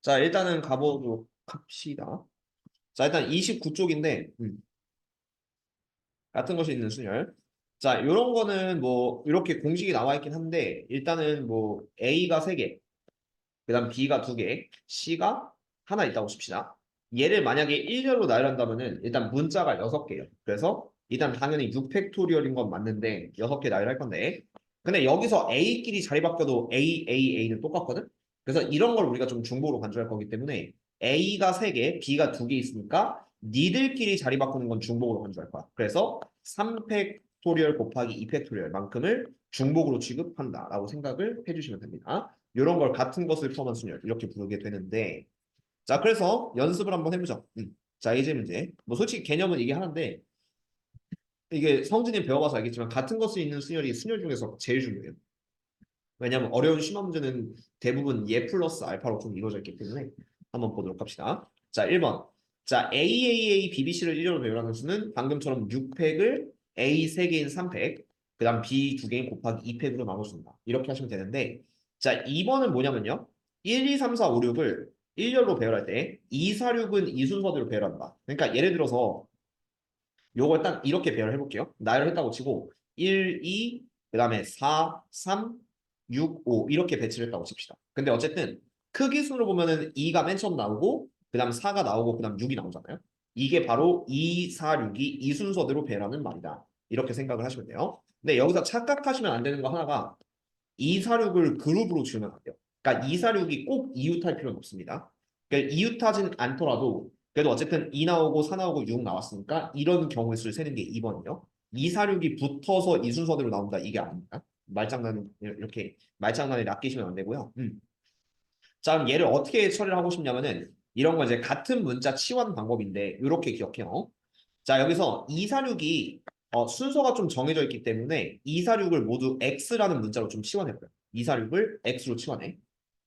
자, 일단은 가보도록 합시다. 자, 일단 29쪽인데, 같은 것이 있는 순열. 자, 요런 거는 뭐, 이렇게 공식이 나와 있긴 한데, 일단은 뭐, A가 3개, 그 다음 B가 2개, C가 하나 있다고 칩시다. 얘를 만약에 1열로 나열한다면은, 일단 문자가 6개예요. 그래서, 일단 당연히 6팩토리얼인 건 맞는데, 6개 나열할 건데, 근데 여기서 A끼리 자리 바뀌어도 A는 똑같거든? 그래서 이런 걸 우리가 좀 중복으로 간주할 거기 때문에, A가 3개, B가 2개 있으니까, 니들끼리 자리 바꾸는 건 중복으로 간주할 거야. 그래서 3팩토리얼 곱하기 2팩토리얼만큼을 중복으로 취급한다라고 생각을 해주시면 됩니다. 이런 걸 같은 것을 포함한 순열 이렇게 부르게 되는데, 자, 그래서 연습을 한번 해보죠. 자, 예제 문제. 뭐 솔직히 개념은 이게 하나인데, 이게 성진이 배워봐서 알겠지만 같은 것을 있는 순열이 순열 중에서 제일 중요해요. 왜냐하면 어려운 심화 문제는 대부분 얘 플러스 알파로 좀 이루어져 있기 때문에 한번 보도록 합시다. 자, 1번. 자, AAA, BBC를 1로 배열하는 수는 방금처럼 6팩을 A 3개인 3팩, 그 다음 B 2개인 곱하기 2팩으로 나눠준다. 이렇게 하시면 되는데, 자, 2번은 뭐냐면요. 1, 2, 3, 4, 5, 6을 1열로 배열할 때 2, 4, 6은 이 순서대로 배열한다. 그러니까 예를 들어서 요걸 딱 이렇게 배열해 볼게요. 나열했다고 치고 1, 2, 그 다음에 4, 3, 6, 5 이렇게 배치를 했다고 칩시다. 근데 어쨌든 크기 순으로 보면은 2가 맨 처음 나오고 그 다음 4가 나오고 그 다음 6이 나오잖아요. 이게 바로 2, 4, 6이 이 순서대로 배열하는 말이다. 이렇게 생각을 하시면 돼요. 근데 여기서 착각하시면 안 되는 거 하나가 2, 4, 6을 그룹으로 지으면 안 돼요. 그러니까 2, 4, 6이 꼭 이웃할 필요는 없습니다. 그러니까 이웃하진 않더라도 그래도 어쨌든 2 나오고 4 나오고 6 나왔으니까 이런 경우의 수를 세는 게 2번이요. 2, 4, 6이 붙어서 이 순서대로 나온다 이게 아닙니다. 말장난 이렇게 말장난에 낚이시면 안 되고요. 자, 그럼 얘를 어떻게 처리를 하고 싶냐면은 이런 거 이제 같은 문자 치환 방법인데 이렇게 기억해요. 자, 여기서 246이 순서가 좀 정해져 있기 때문에 246을 모두 X라는 문자로 좀 치환해봐요. 246을 X로 치환해.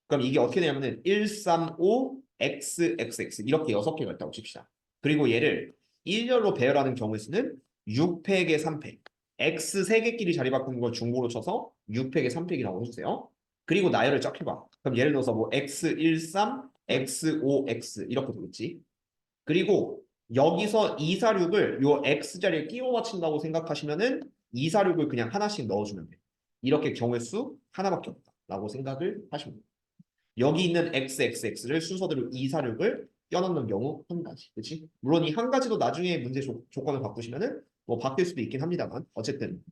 그럼 이게 어떻게 되냐면은 135 XXX 이렇게 6개가 있다고 칩시다. 그리고 얘를 1열로 배열하는 경우의 수는 6팩에 3팩. X 3개끼리 자리 바꾸는 걸 중보로 쳐서 6팩에 3팩이라고 해주세요. 그리고 나열을 쫙 해봐. 그럼 예를 들어서 뭐 X13, X5X 이렇게 되겠지. 그리고 여기서 246을 요 X자리에 끼워 맞춘다고 생각하시면은 246을 그냥 하나씩 넣어주면 돼요. 이렇게 경우의 수 하나밖에 없다라고 생각을 하시면 돼요. 여기 있는 XXX를 순서대로 246을 껴넣는 경우 한 가지. 그렇지? 물론 이 한 가지도 나중에 문제 조건을 바꾸시면은 뭐 바뀔 수도 있긴 합니다만 어쨌든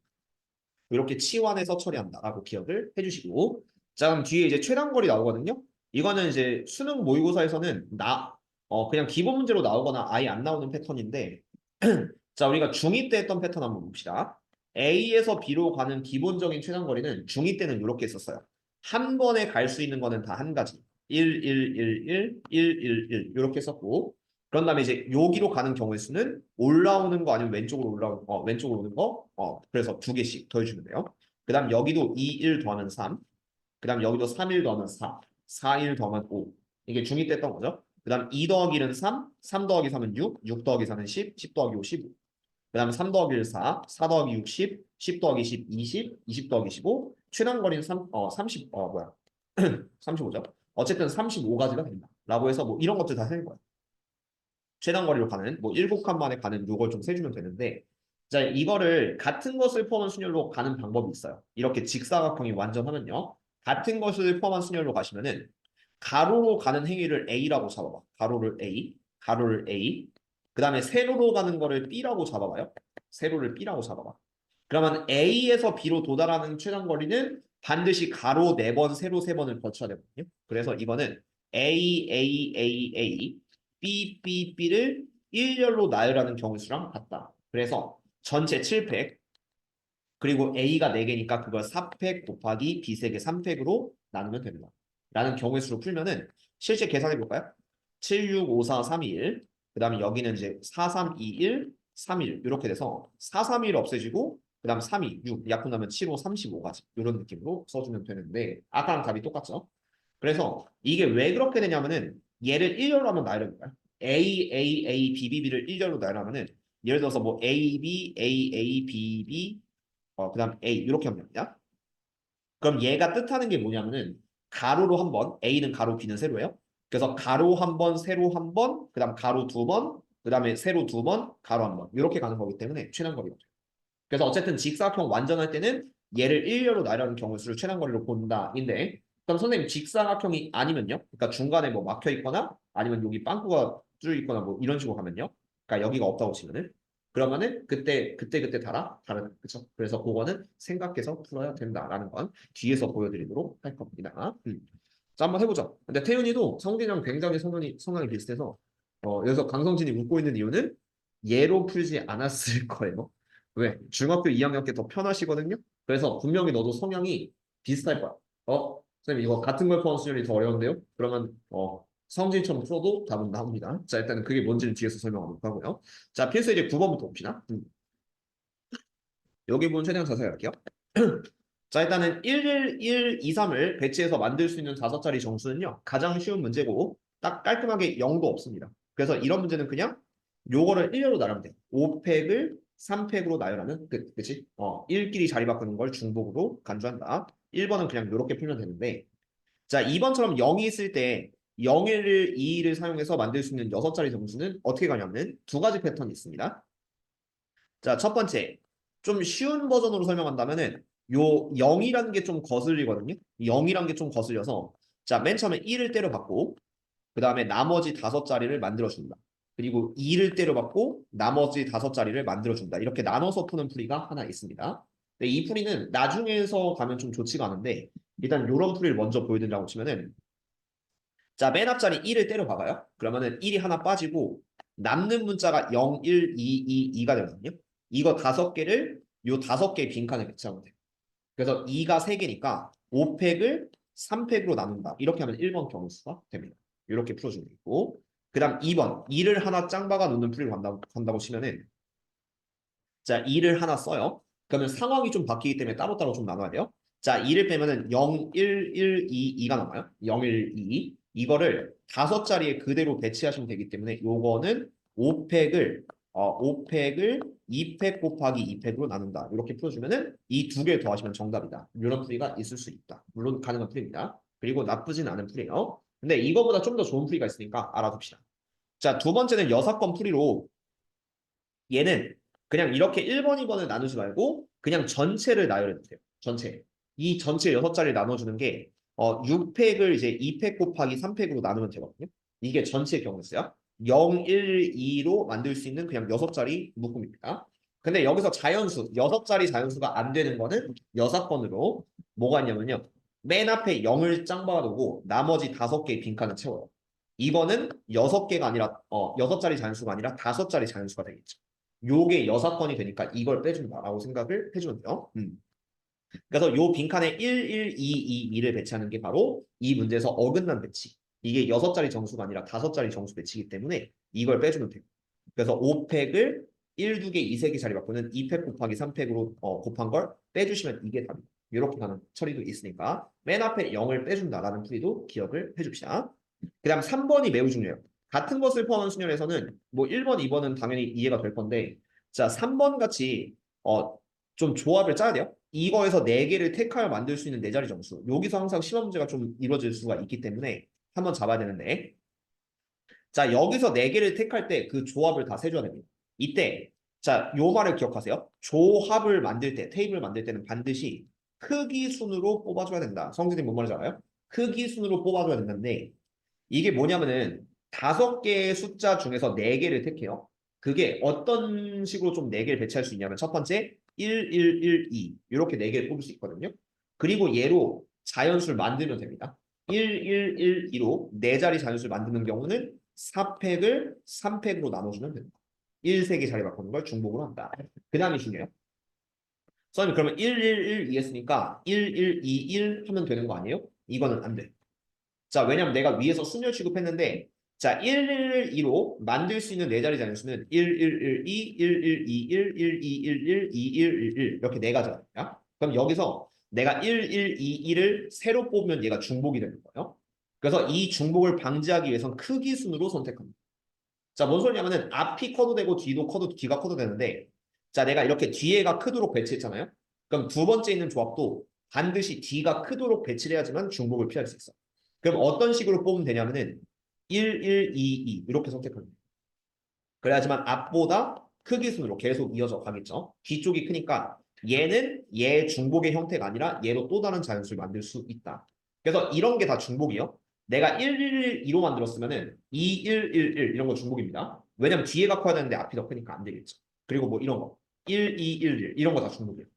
이렇게 치환해서 처리한다라고 기억을 해주시고 자 그럼 뒤에 이제 최단거리 나오거든요. 이거는 이제 수능 모의고사에서는 그냥 기본 문제로 나오거나 아예 안 나오는 패턴인데 자 우리가 중2 때 했던 패턴 한번 봅시다. A에서 B로 가는 기본적인 최단거리는 중2 때는 이렇게 했었어요. 한 번에 갈 수 있는 거는 다 한 가지. 1, 1, 1, 1, 1, 1, 1 이렇게 썼고 그런 다음에 이제 여기로 가는 경우의 수는 올라오는 거 아니면 왼쪽으로 오는 거 그래서 2개씩 더해주면 돼요. 그 다음 여기도 2, 1 더하면 3. 그 다음 여기도 3, 1 더하면 4. 4, 1 더하면 5. 이게 중2 때 했던 거죠. 그 다음 2 더하기 1은 3, 3 더하기 3은 6, 6 더하기 4는 10, 10 더하기 5, 15. 그 다음 3 더하기 1, 4, 4 더하기 6, 10, 10 더하기 10, 20, 20 더하기 15, 최단거리는 30, 35죠. 어쨌든 35가지가 된다. 라고 해서 뭐 이런 것들 다 세는 거야. 최단거리로 가는 뭐 7칸 만에 가는 요걸 좀 세주면 되는데 자 이거를 같은 것을 포함한 순열로 가는 방법이 있어요. 이렇게 직사각형이 완전하면요. 같은 것을 포함한 순열로 가시면은 가로로 가는 행위를 A라고 잡아봐. 가로를 A, 가로를 A. 그 다음에 세로로 가는 거를 B라고 잡아봐요. 세로를 B라고 잡아봐. 그러면 A에서 B로 도달하는 최단거리는 반드시 가로 4번, 세로 3번을 거쳐야 되거든요. 그래서 이거는 A, A, A, A, B, B, B를 1열로 나열하는 경우 수랑 같다. 그래서 전체 7팩, 그리고 A가 4개니까 그걸 4팩 곱하기 B 3개 3팩으로 나누면 됩니다. 라는 경우의 수로 풀면은 실제 계산해 볼까요? 7, 6, 5, 4, 3, 2, 1. 그 다음에 여기는 이제 4, 3, 2, 1, 3, 1 이렇게 돼서 4, 3, 1 없애지고 그 다음 3, 2, 6 약분하면 7, 5, 35가지 이런 느낌으로 써주면 되는데 아까랑 답이 똑같죠? 그래서 이게 왜 그렇게 되냐면은 얘를 1열로 하면 나열해 볼까요? A, A, A, B, B, B를 1열로 나열하면은 예를 들어서 뭐 A, B, A, A, B, B 그다음 A 이렇게 하면 됩니다. 그럼 얘가 뜻하는 게 뭐냐면은 가로로 한번 A는 가로 B는 세로예요. 그래서 가로 한 번, 세로 한 번, 그 다음 가로 두 번, 그 다음에 세로 두 번, 가로 한 번. 이렇게 가는 거기 때문에 최단거리가 돼요. 그래서 어쨌든 직사각형 완전할 때는 얘를 일렬로 나열하는 경우 수를 최단거리로 본다인데 그럼 선생님 직사각형이 아니면요? 그러니까 중간에 뭐 막혀 있거나 아니면 여기 빵꾸가 뚫려 있거나 뭐 이런 식으로 가면요? 그러니까 여기가 없다고 치면은 그러면은 그때 달아 다른 그쵸? 그래서 그거는 생각해서 풀어야 된다라는 건 뒤에서 보여드리도록 할 겁니다. 자 한번 해보죠. 근데 태윤이도 성진이랑 굉장히 성향이 비슷해서 여기서 강성진이 웃고 있는 이유는 얘로 풀지 않았을 거예요. 왜? 중학교 2학년 때 더 편하시거든요. 그래서 분명히 너도 성향이 비슷할 거야. 선생님 이거 같은 걸 포함 수열이 더 어려운데요? 그러면 성질처럼 풀어도 답은 나옵니다. 자 일단은 그게 뭔지는 뒤에서 설명하도록 하고요. 자 필수 이제 9번부터 봅시다. 여기 보면 최대한 자세히 할게요. 자 일단은 1, 1, 2, 3을 배치해서 만들 수 있는 5자리 정수는요. 가장 쉬운 문제고 딱 깔끔하게 0도 없습니다. 그래서 이런 문제는 그냥 요거를 1로 나누면 돼. 5팩을 3팩으로 나열하는 그치? 1끼리 자리 바꾸는 걸 중복으로 간주한다. 1번은 그냥 이렇게 풀면 되는데 자 2번처럼 0이 있을 때 0, 1, 2를 사용해서 만들 수 있는 6자리 정수는 어떻게 가냐면 두 가지 패턴이 있습니다. 자, 첫 번째. 좀 쉬운 버전으로 설명한다면은 요 0이라는 게 좀 거슬리거든요. 0이라는 게 좀 거슬려서 자, 맨 처음에 1을 때려받고 그 다음에 나머지 5자리를 만들어준다. 그리고 2를 때려받고 나머지 5자리를 만들어준다. 이렇게 나눠서 푸는 풀이가 하나 있습니다. 근데 이 풀이는 나중에서 가면 좀 좋지가 않은데 일단 요런 풀이를 먼저 보여드리라고 치면은 자, 맨 앞자리 1을 때려박아요. 그러면은 1이 하나 빠지고 남는 문자가 0, 1, 2, 2, 2가 되거든요. 이거 5개를 요 5개의 빈칸에 배치하면 돼요. 그래서 2가 3개니까 5팩을 3팩으로 나눈다. 이렇게 하면 1번 경우수가 됩니다. 이렇게 풀어주면 되고 그 다음 2번 2를 하나 짱 박아 놓는 풀이를 간다고 치면은 자 2를 하나 써요. 그러면 상황이 좀 바뀌기 때문에 따로따로 좀 나눠야 돼요. 자 2를 빼면은 0, 1, 1, 2, 2가 남아요. 0, 1, 2 이거를 5자리에 그대로 배치하시면 되기 때문에 요거는 5팩을 2팩 곱하기 2팩으로 나눈다. 이렇게 풀어주면은 이 두 개를 더하시면 정답이다. 이런 풀이가 있을 수 있다. 물론 가능한 풀이입니다. 그리고 나쁘진 않은 풀이에요. 근데 이거보다 좀 더 좋은 풀이가 있으니까 알아둡시다. 자, 두 번째는 여사건 풀이로 얘는 그냥 이렇게 1번, 2번을 나누지 말고 그냥 전체를 나열해 주세요. 전체. 이 전체 6자리를 나눠주는 게 6팩을 이제 2팩 곱하기 3팩으로 나누면 되거든요. 이게 전체 경우였어요. 0, 1, 2로 만들 수 있는 그냥 6자리 묶음입니다. 근데 여기서 자연수, 6자리 자연수가 안 되는 거는 여사건으로 뭐가 있냐면요. 맨 앞에 0을 짱 박아두고 나머지 5개의 빈칸을 채워요. 이거는 6개가 아니라 6자리 자연수가 아니라 5자리 자연수가 되겠죠. 요게 6건이 되니까 이걸 빼준다라고 생각을 해주면 돼요. 그래서 요 빈칸에 1, 1, 2, 2, 2를 배치하는 게 바로 이 문제에서 어긋난 배치. 이게 6자리 정수가 아니라 5자리 정수 배치이기 때문에 이걸 빼주면 돼요. 그래서 5팩을 1, 2개, 2, 3개 자리 바꾸는 2팩 곱하기 3팩으로 곱한 걸 빼주시면 이게 답입니다. 이렇게 가는 처리도 있으니까 맨 앞에 0을 빼준다라는 풀이도 기억을 해줍시다. 그 다음 3번이 매우 중요해요. 같은 것을 포함한 수열에서는 뭐 1번, 2번은 당연히 이해가 될 건데 자 3번 같이 좀 조합을 짜야 돼요. 이거에서 4개를 택하여 만들 수 있는 4자리 정수. 여기서 항상 시험 문제가 좀 이루어질 수가 있기 때문에 한번 잡아야 되는데 자 여기서 4개를 택할 때 그 조합을 다 세줘야 됩니다. 이때 자 요 말을 기억하세요. 조합을 만들 때 테이블 만들 때는 반드시 크기 순으로 뽑아줘야 된다. 성진님 뭔 말인지 알아요? 크기 순으로 뽑아줘야 된다는데 이게 뭐냐면은 5개의 숫자 중에서 4개를 택해요. 그게 어떤 식으로 좀 4개를 배치할 수 있냐면 첫 번째 1, 1, 1, 2 이렇게 4개를 뽑을 수 있거든요. 그리고 얘로 자연수를 만들면 됩니다. 1, 1, 1, 2로 4자리 자연수를 만드는 경우는 4팩을 3팩으로 나눠주면 됩니다. 1, 3개 자리 바꾸는 걸 중복으로 한다. 그 다음이 중요해요. 선생님 그러면 1, 1, 1, 2 했으니까 1, 1, 2, 1 하면 되는 거 아니에요? 이거는 안 돼. 자, 왜냐면 내가 위에서 순열 취급했는데 자, 112로 만들 수 있는 4자리 자연수는 1112, 1121, 1211, 2111 이렇게 4가지야. 그럼 여기서 내가 1121을 세로 뽑으면 얘가 중복이 되는 거예요. 그래서 이 중복을 방지하기 위해선 크기 순으로 선택합니다. 자, 뭔 소리냐면은 앞이 커도 되고 뒤가 커도 되는데 자, 내가 이렇게 뒤에가 크도록 배치했잖아요. 그럼 두 번째 있는 조합도 반드시 뒤가 크도록 배치를 해야지만 중복을 피할 수 있어. 그럼 어떤 식으로 뽑으면 되냐면은 1, 1, 2, 2 이렇게 선택합니다. 그래야지만 앞보다 크기 순으로 계속 이어져 가겠죠. 뒤쪽이 크니까 얘는 얘 중복의 형태가 아니라 얘로 또 다른 자연수를 만들 수 있다. 그래서 이런 게 다 중복이요. 내가 1, 1, 2로 만들었으면은 2, 1, 1, 1 이런 거 중복입니다. 왜냐면 뒤에가 커야 되는데 앞이 더 크니까 안 되겠죠. 그리고 뭐 이런 거 1, 2, 1, 1 이런 거 다 중복이에요.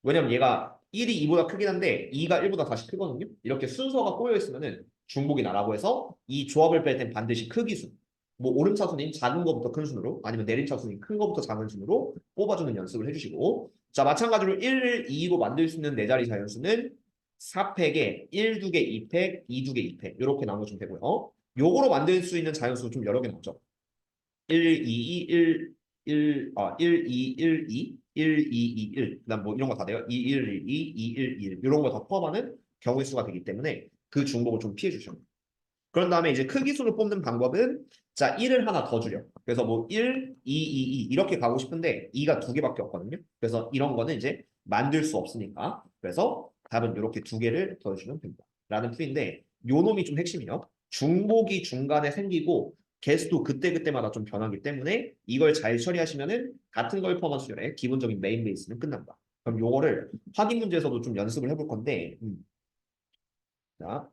왜냐면 얘가 1이 2보다 크긴 한데 2가 1보다 다시 크거든요. 이렇게 순서가 꼬여 있으면은 중복이다라고 해서 이 조합을 뺄 땐 반드시 크기 순. 뭐 오름차순인 작은 거부터 큰 순으로 아니면 내림차순인 큰 거부터 작은 순으로 뽑아주는 연습을 해주시고 자 마찬가지로 1, 2로 만들 수 있는 네 자리 자연수는 4팩에 1, 2개, 2팩, 2, 2개, 2팩 이렇게 나눠주면 되고요. 요거로 만들 수 있는 자연수 좀 여러 개 나오죠. 1, 2, 1, 1, 2, 1, 2, 1, 2, 2, 1. 그다음 뭐 이런 거 다 돼요. 2, 1, 2, 2, 1, 1. 이런 거 다 포함하는 경우의 수가 되기 때문에 그 중복을 좀 피해 주셔야 돼요. 그런 다음에 이제 크기수를 뽑는 방법은 자 1을 하나 더 줄여. 그래서 뭐 1, 2, 2, 2 이렇게 가고 싶은데 2가 두 개밖에 없거든요. 그래서 이런 거는 이제 만들 수 없으니까 그래서 답은 이렇게 두 개를 더해주면 됩니다. 라는 풀인데 요 놈이 좀 핵심이요. 중복이 중간에 생기고 개수도 그때그때마다 좀 변하기 때문에 이걸 잘 처리하시면은 같은 걸 포함한 수열의 기본적인 메인 베이스는 끝납니다. 그럼 요거를 확인 문제에서도 좀 연습을 해볼 건데 자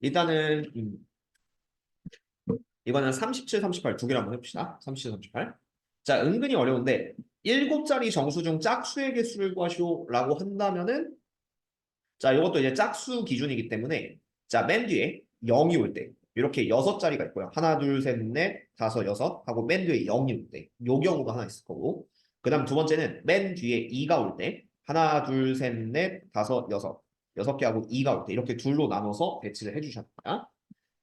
일단은 이거는 37, 38 두 개를 한번 해봅시다. 37, 38. 자, 은근히 어려운데 7자리 정수 중 짝수의 개수를 구하시오라고 한다면은 자, 이것도 이제 짝수 기준이기 때문에 자, 맨 뒤에 0이 올 때 이렇게 6자리가 있고요. 하나, 둘, 셋, 넷, 다섯, 여섯 하고 맨 뒤에 0이 올 때 요 경우가 하나 있을 거고 그 다음 두 번째는 맨 뒤에 2가 올 때 하나, 둘, 셋, 넷, 다섯, 여섯 6개 하고 2가 올 때 이렇게 둘로 나눠서 배치를 해주셔야 됩니다.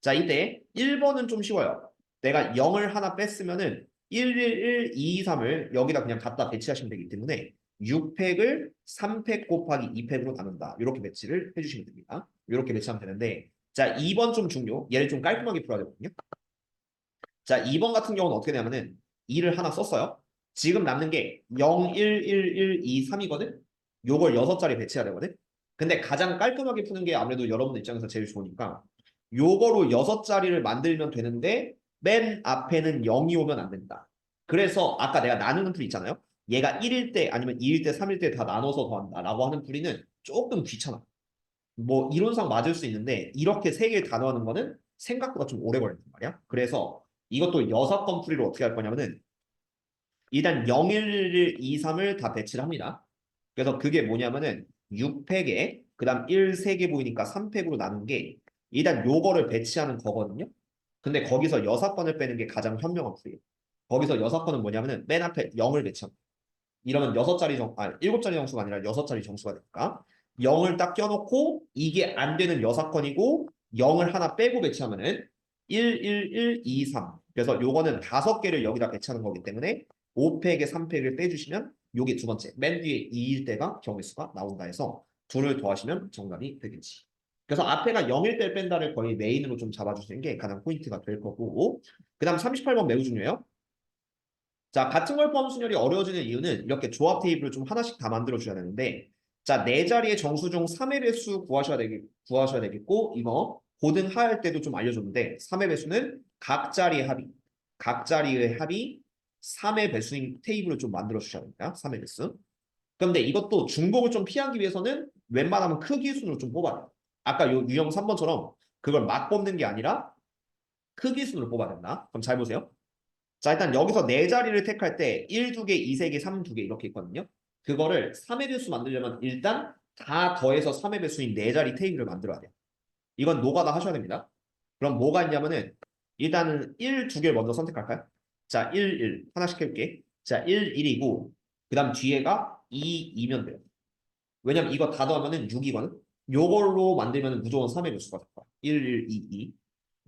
자, 이때 1번은 좀 쉬워요. 내가 0을 하나 뺐으면은 1, 1, 1, 2, 3을 여기다 그냥 갖다 배치하시면 되기 때문에 6팩을 3팩 곱하기 2팩으로 나눈다. 이렇게 배치를 해주시면 됩니다. 이렇게 배치하면 되는데 자, 2번 좀 중요. 얘를 좀 깔끔하게 풀어야 되거든요. 자, 2번 같은 경우는 어떻게 되냐면은 2를 하나 썼어요. 지금 남는 게 0, 1, 1, 1, 2, 3이거든. 요걸 6자리 배치해야 되거든. 근데 가장 깔끔하게 푸는 게 아무래도 여러분들 입장에서 제일 좋으니까 요거로 6자리를 만들면 되는데 맨 앞에는 0이 오면 안 된다. 그래서 아까 내가 나누는 풀 있잖아요. 얘가 1일 때 아니면 2일 때 3일 때 다 나눠서 더한다 라고 하는 풀이는 조금 귀찮아. 뭐 이론상 맞을 수 있는데 이렇게 세 개를 다 넣는 거는 생각보다 좀 오래 걸린단 말이야. 그래서 이것도 6번 풀이로 어떻게 할 거냐면은 일단 0, 1, 1, 2, 3을 다 배치를 합니다. 그래서 그게 뭐냐면은 6팩에 그다음 1, 3개 보이니까 3팩으로 나눈 게 일단 요거를 배치하는 거거든요. 근데 거기서 6번을 빼는 게 가장 현명한 풀이에요. 거기서 6번은 뭐냐면은 맨 앞에 0을 배치합니다. 이러면 7자리 정수가 아니라 6자리 정수가 되니까 0을 딱 껴놓고 이게 안 되는 여사건이고 0을 하나 빼고 배치하면은 1, 1, 1, 2, 3. 그래서 요거는 5개를 여기다 배치하는 거기 때문에 5팩에 3팩을 빼주시면 요게 두 번째 맨 뒤에 2일 때가 경우의 수가 나온다 해서 둘을 더하시면 정답이 되겠지. 그래서 앞에가 0일 때 뺀다를 거의 메인으로 좀 잡아주시는 게 가장 포인트가 될 거고 그 다음 38번 매우 중요해요. 자, 같은 걸 포함 순열이 어려워지는 이유는 이렇게 조합 테이블을 좀 하나씩 다 만들어 줘야 되는데 자, 네 자리의 정수 중 3의 배수 구하셔야 되겠고 이거 고등하할 때도 좀 알려줬는데 3의 배수는 각 자리의 합이 3의 배수인 테이블을 좀 만들어 주셔야 됩니다. 3의 배수. 그런데 이것도 중복을 좀 피하기 위해서는 웬만하면 크기 순으로 좀 뽑아야 돼요. 아까 요 유형 3번처럼 그걸 막 뽑는 게 아니라 크기 순으로 뽑아야 된다. 그럼 잘 보세요. 자, 일단 여기서 네 자리를 택할 때 1, 2개, 2, 3개, 3, 2개 이렇게 있거든요. 그거를 3의 배수 만들려면 일단 다 더해서 3의 배수인 네 자리 테이블을 만들어야 돼요. 이건 노가다 하셔야 됩니다. 그럼 뭐가 있냐면은 일단은 1, 2개를 먼저 선택할까요? 자, 1, 1 하나씩 해볼게. 자, 1, 1이고 그 다음 뒤에가 2, 2면 돼요. 왜냐면 이거 다 더하면은 6이거든. 요걸로 만들면 무조건 3의 배수가 될 거야. 1, 1, 2, 2.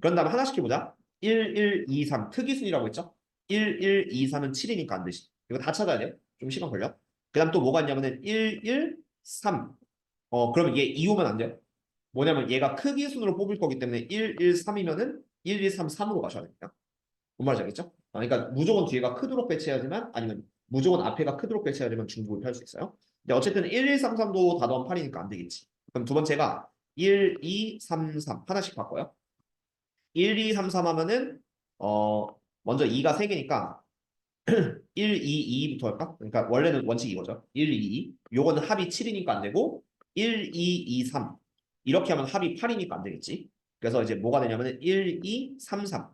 그런 다음에 하나씩 해보자. 1, 1, 2, 3 특이순이라고 했죠? 1, 1, 2, 3은 7이니까 안 되지. 이거 다 찾아야 돼요. 좀 시간 걸려. 그 다음 또 뭐가 있냐면은 1, 1, 3. 그러면 얘 2 오면 안 돼요. 뭐냐면 얘가 크기순으로 뽑을 거기 때문에 1, 1, 3이면은 1, 2, 3, 3으로 가셔야 됩니다. 뭔 말인지 알겠죠? 그러니까 무조건 뒤에가 크도록 배치해야지만 아니면 무조건 앞에가 크도록 배치해야지만 중복을 펼 수 있어요. 근데 어쨌든 1, 1, 3, 3도 다 더하면 8이니까 안 되겠지. 그럼 두 번째가 1, 2, 3, 3 하나씩 바꿔요. 1, 2, 3, 3 하면은 먼저 2가 3개니까 1, 2, 2부터 할까? 그러니까 원래는 원칙이 이거죠. 1, 2, 2. 요거는 합이 7이니까 안 되고 1, 2, 2, 3. 이렇게 하면 합이 8이니까 안 되겠지. 그래서 이제 뭐가 되냐면은 1, 2, 3, 3.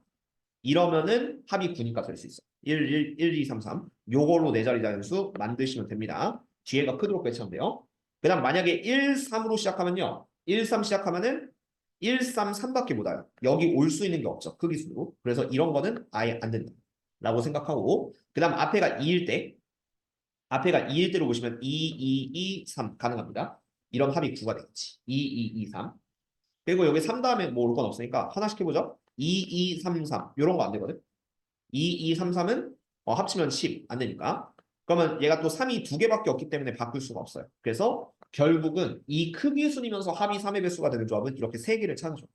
이러면은 합이 9니까 될 수 있어. 1, 2, 3, 3. 요걸로 네 자리 단수 만드시면 됩니다. 뒤에가 크도록 배치하면 돼요. 그 다음 만약에 1, 3으로 시작하면요. 1, 3 시작하면은 1, 3, 3밖에 못 와요. 여기 올 수 있는 게 없죠. 크기수로. 그래서 이런 거는 아예 안 된다. 라고 생각하고 그 다음 앞에가 2일 때 앞에가 2일 때로 보시면 2, 2, 2, 3 가능합니다. 이런 합이 9가 되겠지. 2, 2, 2, 3. 그리고 여기 3 다음에 뭐 올 건 없으니까 하나씩 해보죠. 2, 2, 3, 3. 이런 거 안 되거든. 2, 2, 3, 3은 합치면 10. 안 되니까. 그러면 얘가 또 3이 두 개밖에 없기 때문에 바꿀 수가 없어요. 그래서 결국은 이 크기 순이면서 합이 3의 배수가 되는 조합은 이렇게 세 개를 찾아줘.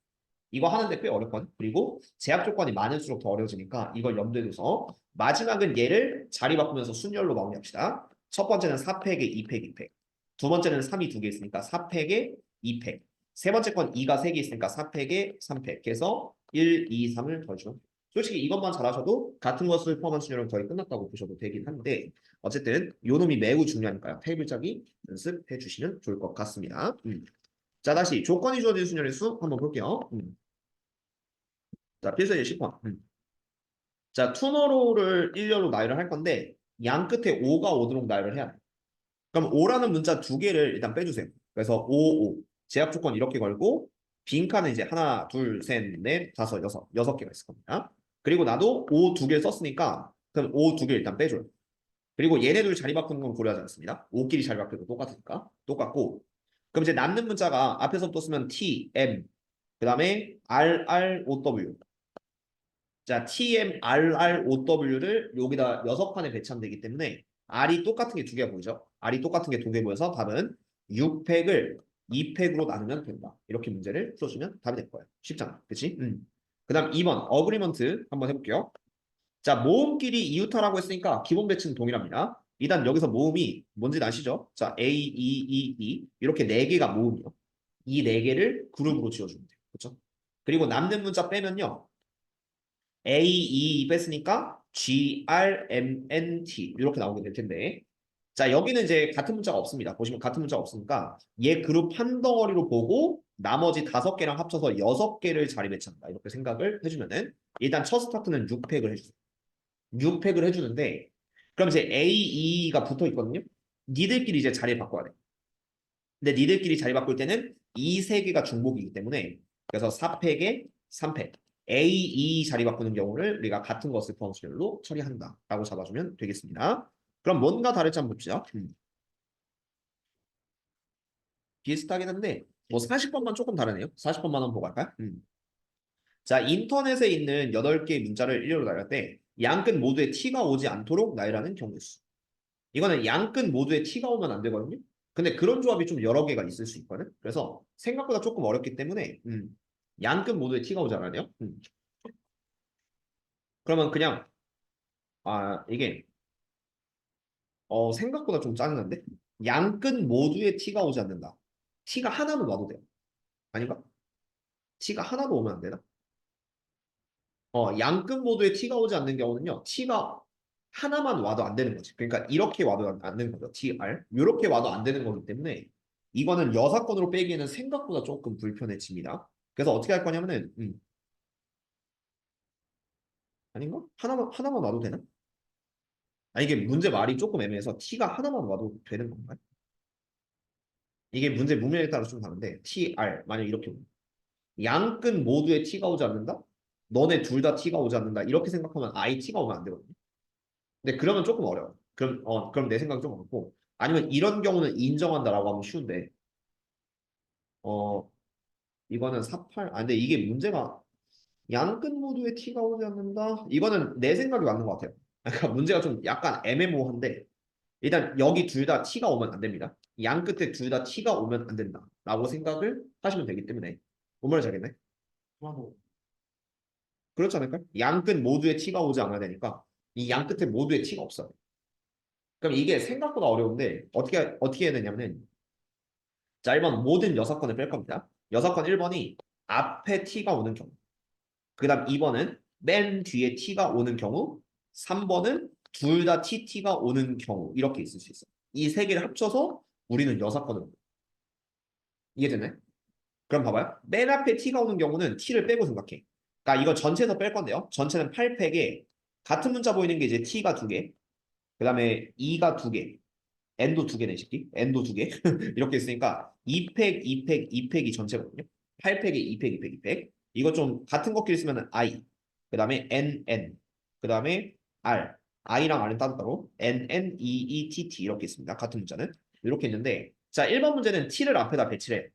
이거 하는데 꽤 어렵거든. 그리고 제약 조건이 많을수록 더 어려워지니까 이걸 염두에 둬서 마지막은 얘를 자리 바꾸면서 순열로 마무리합시다. 첫 번째는 4팩에 2팩, 2팩. 두 번째는 3이 두 개 있으니까 4팩에 2팩. 세 번째 건 2가 3개 있으니까 4팩에 3팩. 해서 1, 2, 3을 더해주면 솔직히 이것만 잘하셔도 같은 것을 포함한 순열은 거의 끝났다고 보셔도 되긴 한데 어쨌든 요 놈이 매우 중요하니까요. 테이블 짜기 연습해 주시면 좋을 것 같습니다. 자, 다시 조건이 주어진 순열의 수 한번 볼게요. 자, 필수의 10번. 자, 투머로우를 일렬로 나열을 할 건데 양 끝에 5가 오도록 나열을 해야 돼. 그럼 5라는 문자 두 개를 일단 빼주세요. 그래서 5, 5. 제약 조건 이렇게 걸고 빈칸은 이제 하나, 둘, 셋, 넷, 다섯, 여섯. 6개가 있을 겁니다. 그리고 나도 5 두 개 썼으니까 그럼 5 두 개 일단 빼줘요. 그리고 얘네들 자리 바꾸는 건 고려하지 않습니다. 5끼리 자리 바꾸도 똑같으니까. 똑같고 그럼 이제 남는 문자가 앞에서부터 쓰면 T, M 그 다음에 R, R, O, W 자, TM, RR, OW를 여기다 6칸에 배치하면 되기 때문에 R이 똑같은 게 두 개 보이죠? R이 똑같은 게 두 개 보여서 답은 6팩을 2팩으로 나누면 된다. 이렇게 문제를 풀어주면 답이 될 거예요. 쉽잖아. 그치? 그 다음 2번 어그리먼트 한번 해볼게요. 자, 모음끼리 이유타라고 했으니까 기본 배치는 동일합니다. 일단 여기서 모음이 뭔지 아시죠? 자, A, E, E, E 이렇게 4개가 모음이요. 이 4개를 그룹으로 지어주면 돼요. 그렇죠? 그리고 남는 문자 빼면요. A, E 뺐으니까 G, R, M, N, T 이렇게 나오게 될 텐데 자 여기는 이제 같은 문자가 없습니다. 보시면 같은 문자가 없으니까 얘 그룹 한 덩어리로 보고 나머지 5개랑 합쳐서 6개를 자리 배치한다. 이렇게 생각을 해주면은 일단 첫 스타트는 6팩을 해주세요. 6팩을 해주는데 그럼 이제 A, E가 붙어 있거든요. 니들끼리 이제 자리 바꿔야 돼. 근데 니들끼리 자리 바꿀 때는 이 세 개가 중복이기 때문에 그래서 4팩에 3팩 A, E 자리 바꾸는 경우를 우리가 같은 것을 포함수열로 처리한다 라고 잡아주면 되겠습니다. 그럼 뭔가 다를지 한번 봅시다. 비슷하긴 한데 뭐 40번만 조금 다르네요. 40번만 한번 보고 갈까요? 자, 인터넷에 있는 8개의 문자를 일렬로 나열할 때 양끝 모두에 T가 오지 않도록 나열하는 경우의 수. 이거는 양끝 모두에 T가 오면 안 되거든요. 근데 그런 조합이 좀 여러 개가 있을 수 있거든. 그래서 생각보다 조금 어렵기 때문에 양끝 모두에 T가 오지 않아요. 그러면 그냥 이게 생각보다 좀 짜증난데? 양끝 모두에 T가 오지 않는다. T가 하나는 와도 돼요. 아닌가? T가 하나도 오면 안 되나? 양끝 모두에 T가 오지 않는 경우는요. T가 하나만 와도 안 되는 거지. 그러니까 이렇게 와도 안 되는 거죠. TR. 이렇게 와도 안 되는 거기 때문에 이거는 여사건으로 빼기에는 생각보다 조금 불편해집니다. 그래서 어떻게 할 거냐면은 아닌가? 하나만 와도 되나? 이게 문제 말이 조금 애매해서 T가 하나만 와도 되는 건가요? 이게 문제 문맥에 따라 좀 다른데 TR 만약 이렇게 오면 양끝 모두에 T가 오지 않는다? 너네 둘 다 T가 오지 않는다. 이렇게 생각하면 아예 T가 오면 안 되거든요. 근데 그러면 조금 어려워. 그럼 내 생각이 좀 어렵고 아니면 이런 경우는 인정한다라고 하면 쉬운데 어 이거는 48. 근데 이게 문제가 양끝 모두에 T가 오지 않는다. 이거는 내 생각이 맞는 것 같아요. 그러니까 문제가 좀 약간 애매모호한데 일단 여기 둘 다 T가 오면 안 됩니다. 양 끝에 둘 다 T가 오면 안 된다. 라고 생각을 하시면 되기 때문에 뭔 말인지 알겠네? 그렇지 않을까요? 양 끝 모두에 T가 오지 않아야 되니까 이 양 끝에 모두에 T가 없어요. 그럼 이게 생각보다 어려운데 어떻게 해야 되냐면은 자 1번 모든 6건을 뺄 겁니다. 6건 1번이 앞에 T가 오는 경우 그 다음 2번은 맨 뒤에 t가 오는 경우, 3번은 둘 다 tt가 오는 경우 이렇게 있을 수 있어. 이 세 개를 합쳐서 우리는 여사건을 이해되나요? 그럼 봐봐요. 맨 앞에 t가 오는 경우는 t를 빼고 생각해. 그러니까 이거 전체에서 뺄 건데요. 전체는 8팩에 같은 문자 보이는 게 이제 t가 2개, 그 다음에 2가 2개, n도 2개네, 이 새끼. n도 2개. 이렇게 있으니까 2팩, 2팩, 2팩이 전체거든요. 8팩에 2팩, 2팩, 2팩. 이거 좀 같은 것끼리 쓰면 i, 그 다음에 n, 그 다음에 r. i랑 r은 따로따로 n, e, t, t 이렇게 있습니다. 같은 문자는. 이렇게 있는데 자, 1번 문제는 t를 앞에다 배치를 해.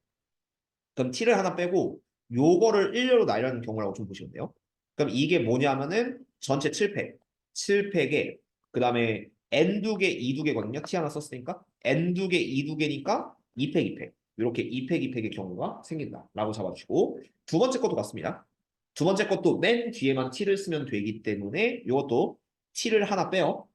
그럼 t를 하나 빼고 요거를 일렬로 나열하는 경우라고 좀 보시면 돼요. 그럼 이게 뭐냐면은 전체 7팩. 7팩에 그 다음에 n 2개, 2 2개거든요. t 하나 썼으니까 n 2개, 2 2개니까 2팩, 2팩. 이렇게 2팩, 2팩의 경우가 생긴다라고 잡아주시고 두 번째 것도 같습니다. 두 번째 것도 맨 뒤에만 t를 쓰면 되기 때문에 이것도 t를 하나 빼요.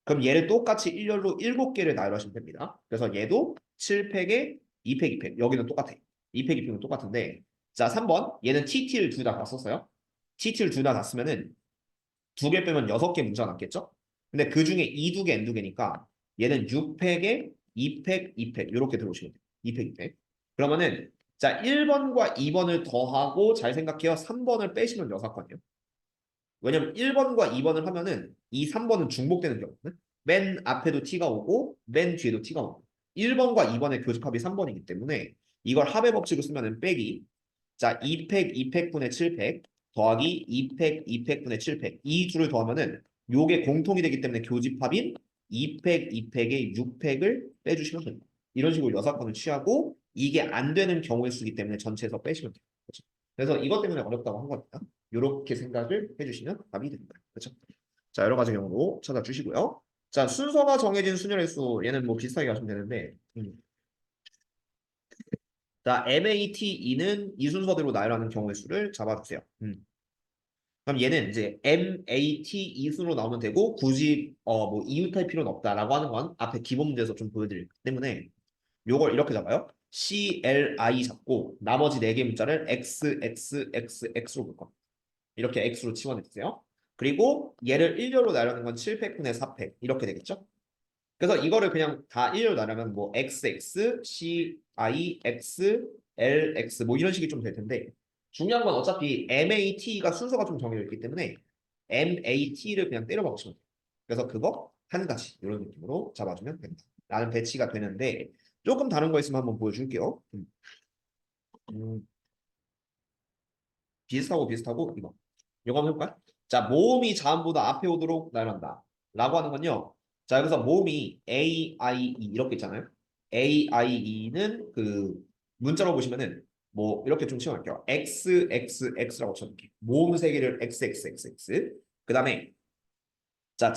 그럼 얘를 똑같이 일렬로 7개를 나열하시면 됩니다. 그래서 얘도 7팩에 2팩, 2팩. 여기는 똑같아. 2팩, 2팩은 똑같은데 자, 3번 얘는 TT를 둘 다 썼어요. TT를 둘 다 쓰면은 2개 빼면 6개 문제가 남겠죠? 근데 그 중에 2, 2개, N 2개니까 얘는 6팩에 2팩, 2팩 이렇게 들어오시면 돼요. 2팩, 2팩. 그러면은 자, 1번과 2번을 더하고 잘 생각해요. 3번을 빼시면 6건이에요. 왜냐면 1번과 2번을 하면은 이 3번은 중복되는 경우는 맨 앞에도 t가 오고 맨 뒤에도 t가 오고 1번과 2번의 교집합이 3번이기 때문에 이걸 합의 법칙으로 쓰면은 빼기 자 2팩 2팩분의 7팩 더하기 2팩 2팩분의 7팩 이 둘을 더하면은 요게 공통이 되기 때문에 교집합인 2팩 2팩의 6팩을 빼주시면 됩니다. 이런 식으로 여사건을 취하고 이게 안 되는 경우의 수기 때문에 전체에서 빼시면 돼요. 그렇죠? 그래서 이것 때문에 어렵다고 한 겁니다. 이렇게 생각을 해주시면 답이 됩니다. 그렇죠? 자, 여러 가지 경우로 찾아주시고요. 자, 순서가 정해진 순열의 수 얘는 뭐 비슷하게 하시면 되는데 자, MATE는 이 순서대로 나열하는 경우의 수를 잡아주세요. 그럼 얘는 이제 MATE 순으로 나오면 되고 굳이 뭐 이웃할 필요는 없다라고 하는 건 앞에 기본 문제에서 좀 보여드리기 때문에 요걸 이렇게 잡아요. CLI 잡고 나머지 4개 문자를 XXXX로 볼 겁니다. 이렇게 X로 치환해주세요. 그리고 얘를 일렬로 나누는 건 7팩분의 4팩 이렇게 되겠죠? 그래서 이거를 그냥 다 일렬로 나누면 뭐 XX, CI, X, LX 뭐 이런 식이 좀 될 텐데 중요한 건 어차피 MAT가 순서가 좀 정해져 있기 때문에 MAT를 그냥 때려 박으시면 돼요. 그래서 그거 한 가지 이런 느낌으로 잡아주면 됩니다. 라는 배치가 되는데 조금 다른 거 있으면 한번 보여줄게요. 음, 비슷하고 비슷하고 이거 한번 해볼까요? 자, 모음이 자음보다 앞에 오도록 나열한다. 라고 하는 건요. 자, 여기서 모음이 A, I, E 이렇게 있잖아요. A, I, E는 그 문자로 보시면은 뭐 이렇게 좀 치워놓을게요. X, X, X라고 쳐놓을게요. 모음 세 개를 X, X, X, X. 그 다음에 자,